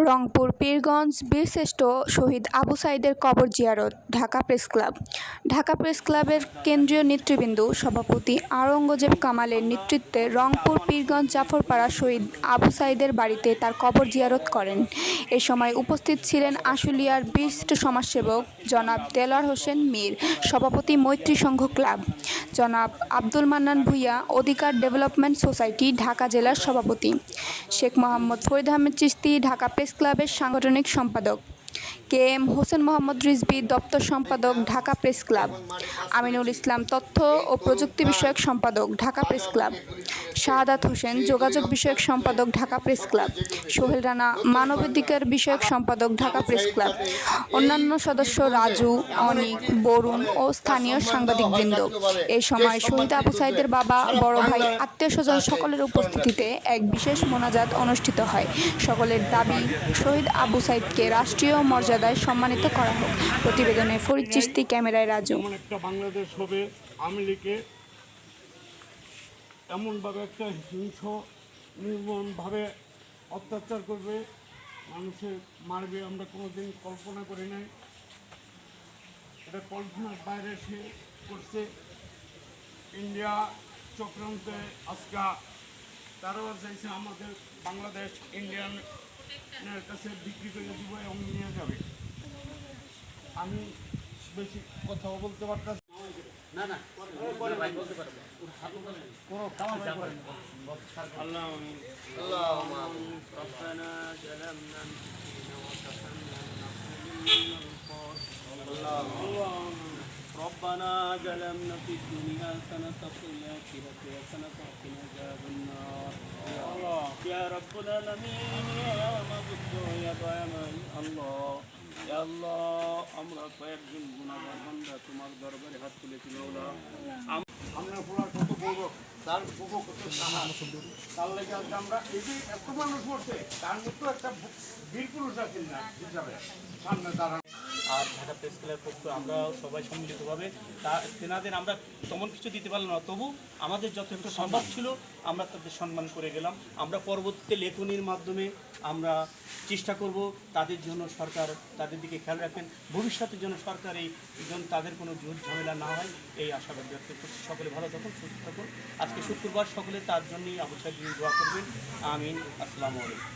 রংপুর পীরগঞ্জ বীরশ্রেষ্ঠ শহীদ আবু সাঈদের কবর জিয়ারত Dhaka press club. Dhaka press ক্লাবের কেন্দ্রীয় নেতৃবৃন্দ সভাপতি আওরঙ্গজেব কামালের নেতৃত্বে রংপুর পীরগঞ্জ জাফরপাড়া শহীদ আবু সাঈদের বাড়িতে তার কবর জিয়ারত করেন। এ সময় উপস্থিত ছিলেন আশুলিয়ার বিশিষ্ট সমাজসেবক জনাব দেলোয়ার হোসেন মীর, সভাপতি মৈত্রী সংঘ ক্লাব, জনাব আব্দুল মান্নান ভূঁইয়া, অধিকার ডেভেলপমেন্ট সোসাইটি ঢাকা জেলার সভাপতি, শেখ মোহাম্মদ ফরিদ আহমেদ চিশতি ঢাকা প্রেস ক্লাবের সাংগঠনিক সম্পাদক, কে এম হোসেন মোহাম্মদ রিজভী দপ্তর সম্পাদক ঢাকা প্রেস ক্লাব, আমিনুল ইসলাম তথ্য ও প্রযুক্তি বিষয়ক সম্পাদক ঢাকা প্রেস ক্লাব, শাহাদাত হোসেন যোগাযোগ বিষয়ক সম্পাদক ঢাকা প্রেস ক্লাব, সোহেল রানা মানবাধিকার বিষয়ক সম্পাদক ঢাকা প্রেস ক্লাব, অন্যান্য সদস্য রাজু, অনিক, বরুণ ও স্থানীয় সাংবাদিকবৃন্দ। এই সময় শহীদ আবু সাঈদের বাবা, বড় ভাই, আত্মীয়স্বজন সকলের উপস্থিতিতে এক বিশেষ মোনাজাত অনুষ্ঠিত হয়। সকলের দাবি, শহীদ আবু সাঈদকে রাষ্ট্রীয় মর্যাদায় সম্মানিত করা হোক। প্রতিবেদনে ফরিদ চিশতি, ক্যামেরায় রাজু। একটা বাংলাদেশ হবে আওয়ামী লীগে এমনভাবে একটা হিংস্র নির্মমভাবে অত্যাচার করবে, মানুষের মারবে, আমরা কোনোদিন কল্পনা করি নাই। এটা কল্পনার বাইরে সে করছে। ইন্ডিয়া চক্রান্তে আজকা তারাও চাইছে আমাদের বাংলাদেশ ইন্ডিয়ানের কাছে বিক্রি করে দিব এবং নিয়ে যাবে। আমি বেশি কথা বলতে পারতাম না, না ربنا ظلمنا في الدنيا حسنة وفي الآخرة حسنة وقنا عذاب النار يا رب العالمين يا معبود يا দয়াময় আল্লাহ, ইয়া আল্লাহ, আমরা কয়েকজন গুনাহগার বান্দা তোমার দরবারে হাত তুলেছি মাওলা। আমরা পুরা কত বড় তার বুকো কত সাহা তার লাগে আমরা এই যে এত মানুষ মরছে তার মতো একটা বীর পুরুষ আছেন না হিসাবে সামনে দাঁড়ানো। আর ঢাকা প্রেস ক্লাবের পক্ষে আমরা সবাই সম্মিলিতভাবে তেনাদের আমরা তেমন কিছু দিতে পারলাম না, তবু আমাদের যথেষ্ট সম্ভব ছিল আমরা তাদের সম্মান করে গেলাম। আমরা পরবর্তীতে লেখনির মাধ্যমে আমরা চেষ্টা করব তাদের জন্য সরকার তাদের দিকে খেয়াল রাখেন, ভবিষ্যতের জন্য সরকার এই জন্য তাদের কোনো ঝুট ঝামেলা না হয় এই আশাবাদ ব্যক্ত করছি। সকলে ভালো থাকুন, সুস্থ থাকুন। আজকে শুক্রবার, সকলে তার জন্যই আবু সাঈদ দোয়া করবেন। আমিন। আসসালামু আলাইকুম।